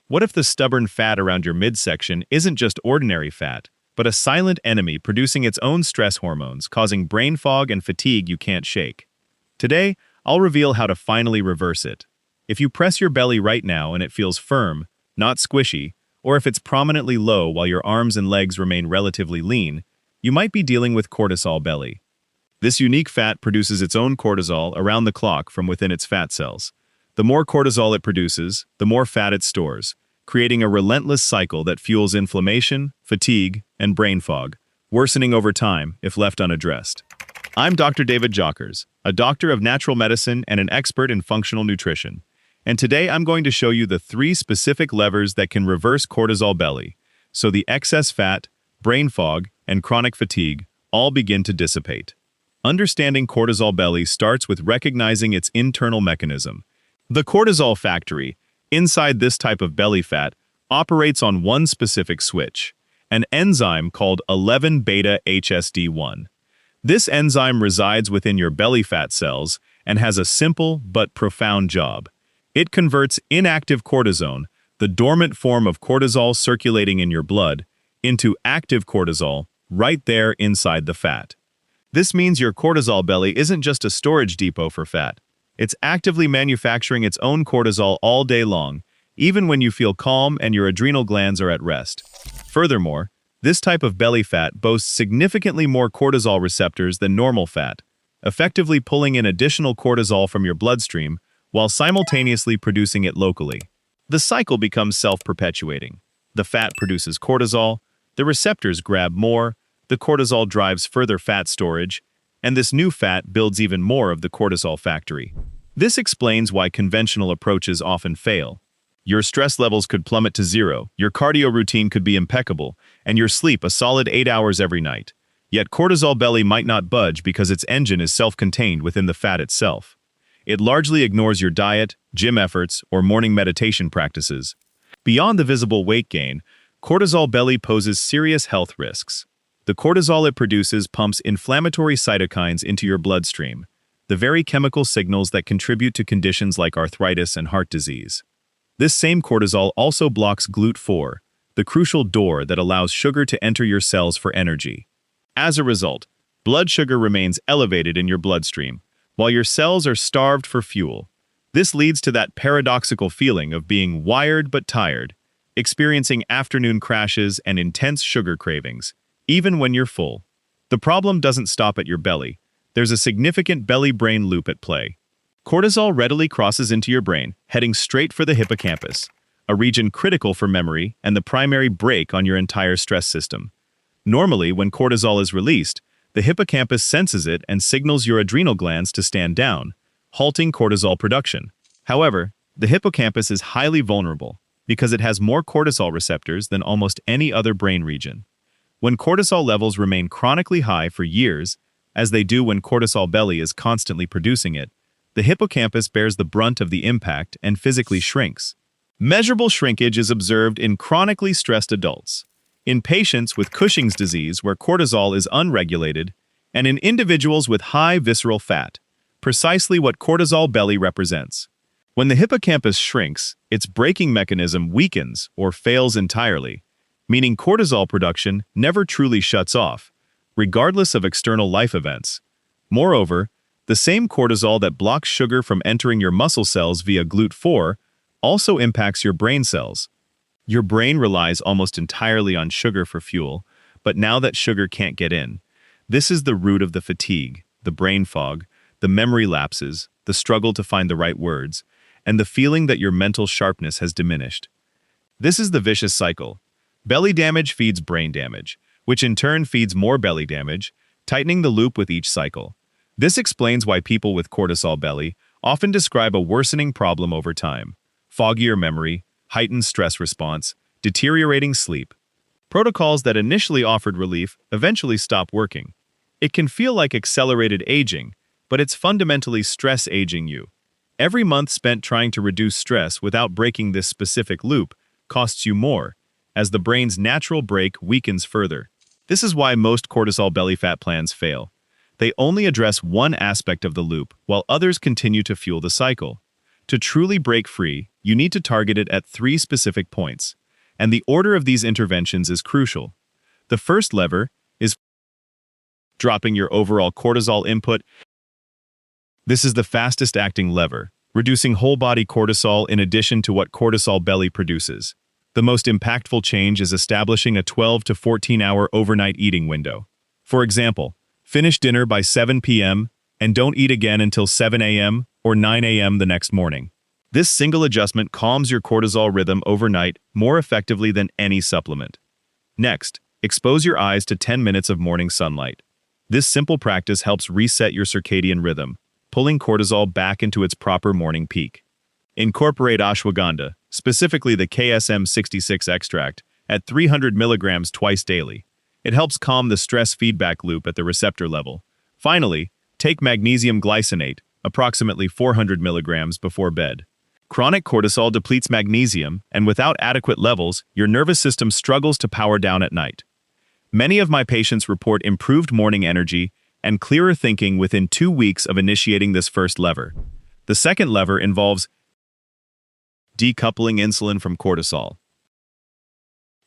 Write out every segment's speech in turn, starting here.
What if the stubborn fat around your midsection isn't just ordinary fat, but a silent enemy producing its own stress hormones, causing brain fog and fatigue you can't shake? Today, I'll reveal how to finally reverse it. If you press your belly right now and it feels firm, not squishy, or if it's prominently low while your arms and legs remain relatively lean, you might be dealing with cortisol belly. This unique fat produces its own cortisol around the clock from within its fat cells. The more cortisol it produces, the more fat it stores, creating a relentless cycle that fuels inflammation, fatigue, and brain fog, worsening over time if left unaddressed. I'm Dr. David Jockers, a doctor of natural medicine and an expert in functional nutrition. And today I'm going to show you the 3 specific levers that can reverse cortisol belly, so the excess fat, brain fog, and chronic fatigue all begin to dissipate. Understanding cortisol belly starts with recognizing its internal mechanism. The cortisol factory, inside this type of belly fat, operates on one specific switch, an enzyme called 11-beta-HSD1. This enzyme resides within your belly fat cells and has a simple but profound job. It converts inactive cortisone, the dormant form of cortisol circulating in your blood, into active cortisol right there inside the fat. This means your cortisol belly isn't just a storage depot for fat. It's actively manufacturing its own cortisol all day long, even when you feel calm and your adrenal glands are at rest. Furthermore, this type of belly fat boasts significantly more cortisol receptors than normal fat, effectively pulling in additional cortisol from your bloodstream while simultaneously producing it locally. The cycle becomes self-perpetuating. The fat produces cortisol, the receptors grab more, the cortisol drives further fat storage, and this new fat builds even more of the cortisol factory. This explains why conventional approaches often fail. Your stress levels could plummet to 0, your cardio routine could be impeccable, and your sleep a solid 8 hours every night. Yet cortisol belly might not budge because its engine is self-contained within the fat itself. It largely ignores your diet, gym efforts, or morning meditation practices. Beyond the visible weight gain, cortisol belly poses serious health risks. The cortisol it produces pumps inflammatory cytokines into your bloodstream, the very chemical signals that contribute to conditions like arthritis and heart disease. This same cortisol also blocks GLUT4, the crucial door that allows sugar to enter your cells for energy. As a result, blood sugar remains elevated in your bloodstream, while your cells are starved for fuel. This leads to that paradoxical feeling of being wired but tired, experiencing afternoon crashes and intense sugar cravings, even when you're full. The problem doesn't stop at your belly. There's a significant belly-brain loop at play. Cortisol readily crosses into your brain, heading straight for the hippocampus, a region critical for memory and the primary brake on your entire stress system. Normally, when cortisol is released, the hippocampus senses it and signals your adrenal glands to stand down, halting cortisol production. However, the hippocampus is highly vulnerable because it has more cortisol receptors than almost any other brain region. When cortisol levels remain chronically high for years, as they do when cortisol belly is constantly producing it, the hippocampus bears the brunt of the impact and physically shrinks. Measurable shrinkage is observed in chronically stressed adults, in patients with Cushing's disease where cortisol is unregulated, and in individuals with high visceral fat, precisely what cortisol belly represents. When the hippocampus shrinks, its braking mechanism weakens or fails entirely, meaning cortisol production never truly shuts off, regardless of external life events. Moreover, the same cortisol that blocks sugar from entering your muscle cells via GLUT4 also impacts your brain cells. Your brain relies almost entirely on sugar for fuel, but now that sugar can't get in, this is the root of the fatigue, the brain fog, the memory lapses, the struggle to find the right words, and the feeling that your mental sharpness has diminished. This is the vicious cycle. Belly damage feeds brain damage, which in turn feeds more belly damage, tightening the loop with each cycle. This explains why people with cortisol belly often describe a worsening problem over time: foggier memory, heightened stress response, deteriorating sleep. Protocols that initially offered relief eventually stop working. It can feel like accelerated aging, but it's fundamentally stress aging you. Every month spent trying to reduce stress without breaking this specific loop costs you more, as the brain's natural brake weakens further. This is why most cortisol belly fat plans fail. They only address one aspect of the loop, while others continue to fuel the cycle. To truly break free, you need to target it at 3 specific points, and the order of these interventions is crucial. The first lever is dropping your overall cortisol input. This is the fastest-acting lever, reducing whole-body cortisol in addition to what cortisol belly produces. The most impactful change is establishing a 12 to 14-hour overnight eating window. For example, finish dinner by 7 p.m. and don't eat again until 7 a.m. or 9 a.m. the next morning. This single adjustment calms your cortisol rhythm overnight more effectively than any supplement. Next, expose your eyes to 10 minutes of morning sunlight. This simple practice helps reset your circadian rhythm, pulling cortisol back into its proper morning peak. Incorporate ashwagandha, specifically the KSM-66 extract, at 300 milligrams twice daily. It helps calm the stress feedback loop at the receptor level. Finally, take magnesium glycinate, approximately 400 milligrams before bed. Chronic cortisol depletes magnesium, and without adequate levels, your nervous system struggles to power down at night. Many of my patients report improved morning energy and clearer thinking within 2 weeks of initiating this first lever. The second lever involves decoupling insulin from cortisol.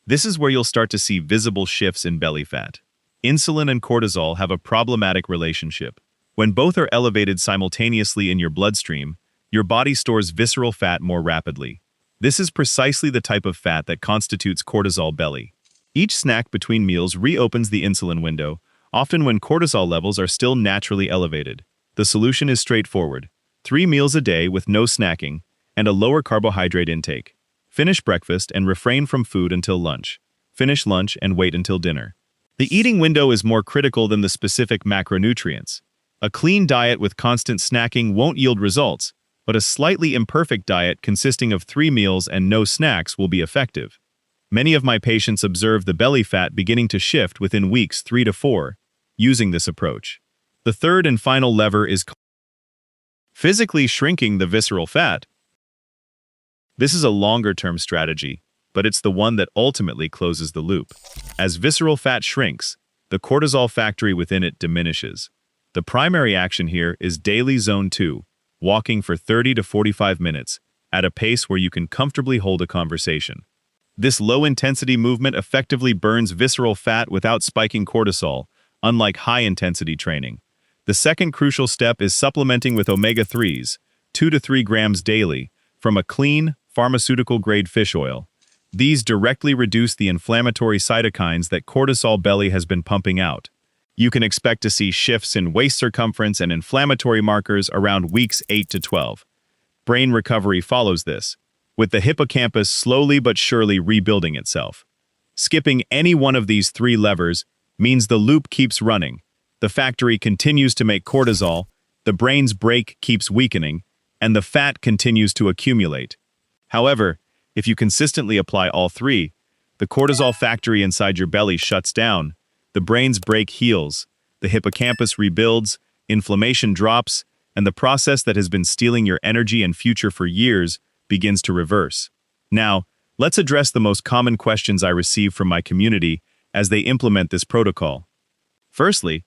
This is where you'll start to see visible shifts in belly fat. Insulin and cortisol have a problematic relationship. When both are elevated simultaneously in your bloodstream, your body stores visceral fat more rapidly. This is precisely the type of fat that constitutes cortisol belly. Each snack between meals reopens the insulin window, often when cortisol levels are still naturally elevated. The solution is straightforward: 3 meals a day with no snacking and a lower carbohydrate intake. Finish breakfast and refrain from food until lunch. Finish lunch and wait until dinner. The eating window is more critical than the specific macronutrients. A clean diet with constant snacking won't yield results, but a slightly imperfect diet consisting of 3 meals and no snacks will be effective. Many of my patients observe the belly fat beginning to shift within weeks 3 to 4, using this approach. The third and final lever is physically shrinking the visceral fat. This is a longer-term strategy, but it's the one that ultimately closes the loop. As visceral fat shrinks, the cortisol factory within it diminishes. The primary action here is daily zone 2, walking for 30 to 45 minutes, at a pace where you can comfortably hold a conversation. This low-intensity movement effectively burns visceral fat without spiking cortisol, unlike high-intensity training. The second crucial step is supplementing with omega-3s, 2 to 3 grams daily, from a clean, pharmaceutical-grade fish oil. These directly reduce the inflammatory cytokines that cortisol belly has been pumping out. You can expect to see shifts in waist circumference and inflammatory markers around weeks 8 to 12. Brain recovery follows this, with the hippocampus slowly but surely rebuilding itself. Skipping any one of these 3 levers means the loop keeps running. The factory continues to make cortisol, the brain's brake keeps weakening, and the fat continues to accumulate. However, if you consistently apply all 3, the cortisol factory inside your belly shuts down, the brain's brake heals, the hippocampus rebuilds, inflammation drops, and the process that has been stealing your energy and future for years begins to reverse. Now, let's address the most common questions I receive from my community as they implement this protocol. Firstly,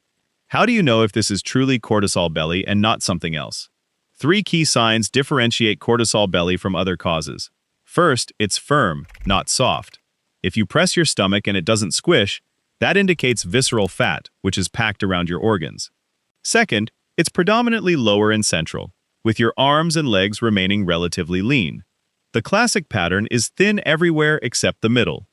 how do you know if this is truly cortisol belly and not something else? 3 key signs differentiate cortisol belly from other causes. First, it's firm, not soft. If you press your stomach and it doesn't squish, that indicates visceral fat, which is packed around your organs. Second, it's predominantly lower and central, with your arms and legs remaining relatively lean. The classic pattern is thin everywhere except the middle.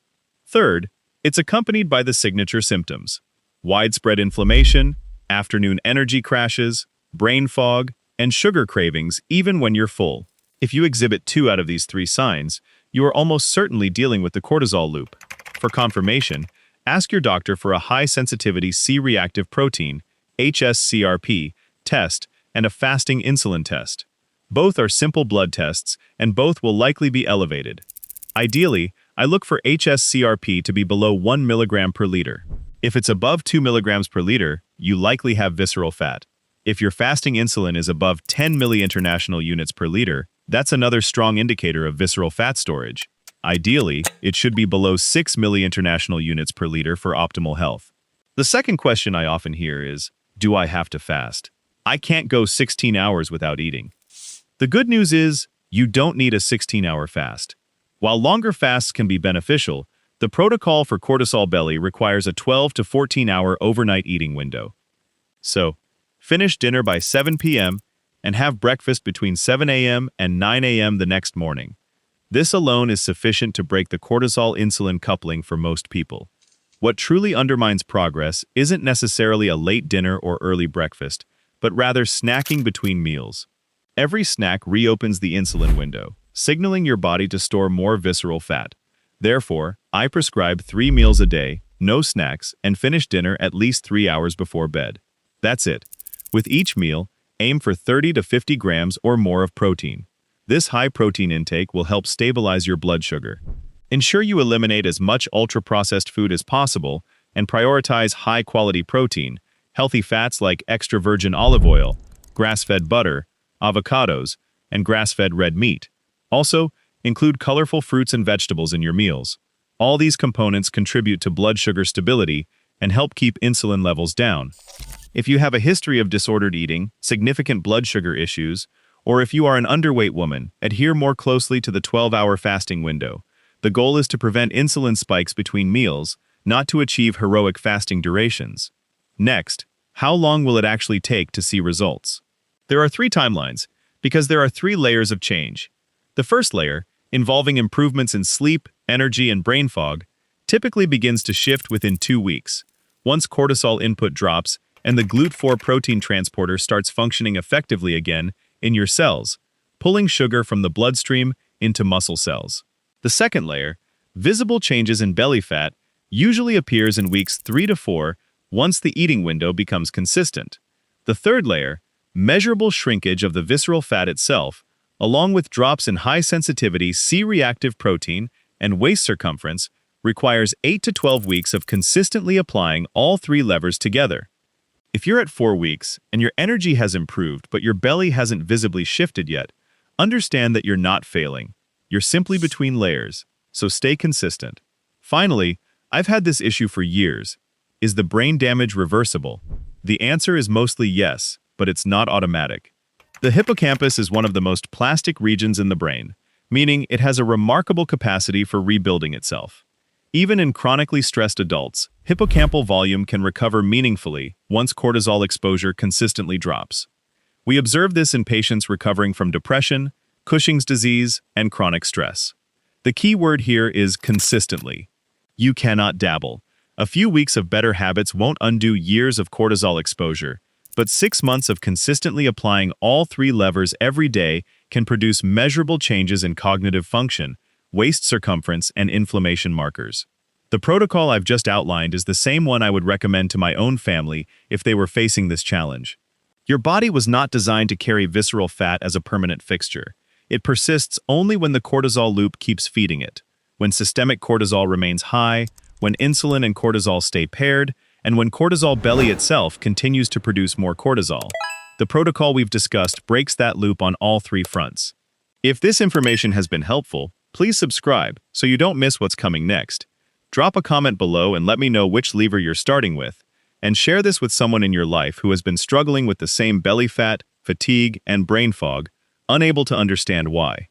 Third, it's accompanied by the signature symptoms: widespread inflammation, afternoon energy crashes, brain fog, and sugar cravings even when you're full. If you exhibit 2 out of these 3 signs, you are almost certainly dealing with the cortisol loop. For confirmation, ask your doctor for a high-sensitivity C-reactive protein, HSCRP, test and a fasting insulin test. Both are simple blood tests, and both will likely be elevated. Ideally, I look for HSCRP to be below 1 milligram per liter. If it's above 2 milligrams per liter, you likely have visceral fat. If your fasting insulin is above 10 milli-international units per liter, that's another strong indicator of visceral fat storage. Ideally, it should be below 6 milli-international units per liter for optimal health. The second question I often hear is, do I have to fast? I can't go 16 hours without eating. The good news is, You don't need a 16-hour fast. While longer fasts can be beneficial, the protocol for cortisol belly requires a 12 to 14-hour overnight eating window. So, finish dinner by 7 p.m. and have breakfast between 7 a.m. and 9 a.m. the next morning. This alone is sufficient to break the cortisol-insulin coupling for most people. What truly undermines progress isn't necessarily a late dinner or early breakfast, but rather snacking between meals. Every snack reopens the insulin window, signaling your body to store more visceral fat. Therefore, I prescribe 3 meals a day, no snacks, and finish dinner at least 3 hours before bed. That's it. With each meal, aim for 30 to 50 grams or more of protein. This high protein intake will help stabilize your blood sugar. Ensure you eliminate as much ultra-processed food as possible and prioritize high-quality protein, healthy fats like extra virgin olive oil, grass-fed butter, avocados, and grass-fed red meat. Also, include colorful fruits and vegetables in your meals. All these components contribute to blood sugar stability and help keep insulin levels down. If you have a history of disordered eating, significant blood sugar issues, or if you are an underweight woman, adhere more closely to the 12-hour fasting window. The goal is to prevent insulin spikes between meals, not to achieve heroic fasting durations. Next, how long will it actually take to see results? There are 3 timelines, because there are 3 layers of change. The first layer, involving improvements in sleep, energy, and brain fog, typically begins to shift within 2 weeks. Once cortisol input drops and the GLUT4 protein transporter starts functioning effectively again in your cells, pulling sugar from the bloodstream into muscle cells. The second layer, visible changes in belly fat, usually appears in weeks 3 to 4 once the eating window becomes consistent. The third layer, measurable shrinkage of the visceral fat itself, along with drops in high-sensitivity C-reactive protein and waist circumference, requires 8 to 12 weeks of consistently applying all 3 levers together. If you're at 4 weeks and your energy has improved but your belly hasn't visibly shifted yet, understand that you're not failing. You're simply between layers, so stay consistent. Finally, I've had this issue for years. Is the brain damage reversible? The answer is mostly yes, but it's not automatic. The hippocampus is one of the most plastic regions in the brain, meaning it has a remarkable capacity for rebuilding itself. Even in chronically stressed adults, hippocampal volume can recover meaningfully once cortisol exposure consistently drops. We observe this in patients recovering from depression, Cushing's disease, and chronic stress. The key word here is consistently. You cannot dabble. A few weeks of better habits won't undo years of cortisol exposure, but 6 months of consistently applying all 3 levers every day can produce measurable changes in cognitive function, waist circumference, and inflammation markers. The protocol I've just outlined is the same one I would recommend to my own family if they were facing this challenge. Your body was not designed to carry visceral fat as a permanent fixture. It persists only when the cortisol loop keeps feeding it, when systemic cortisol remains high, when insulin and cortisol stay paired, and when cortisol belly itself continues to produce more cortisol. The protocol we've discussed breaks that loop on all 3 fronts. If this information has been helpful, please subscribe so you don't miss what's coming next. Drop a comment below and let me know which lever you're starting with, and share this with someone in your life who has been struggling with the same belly fat, fatigue, and brain fog, unable to understand why.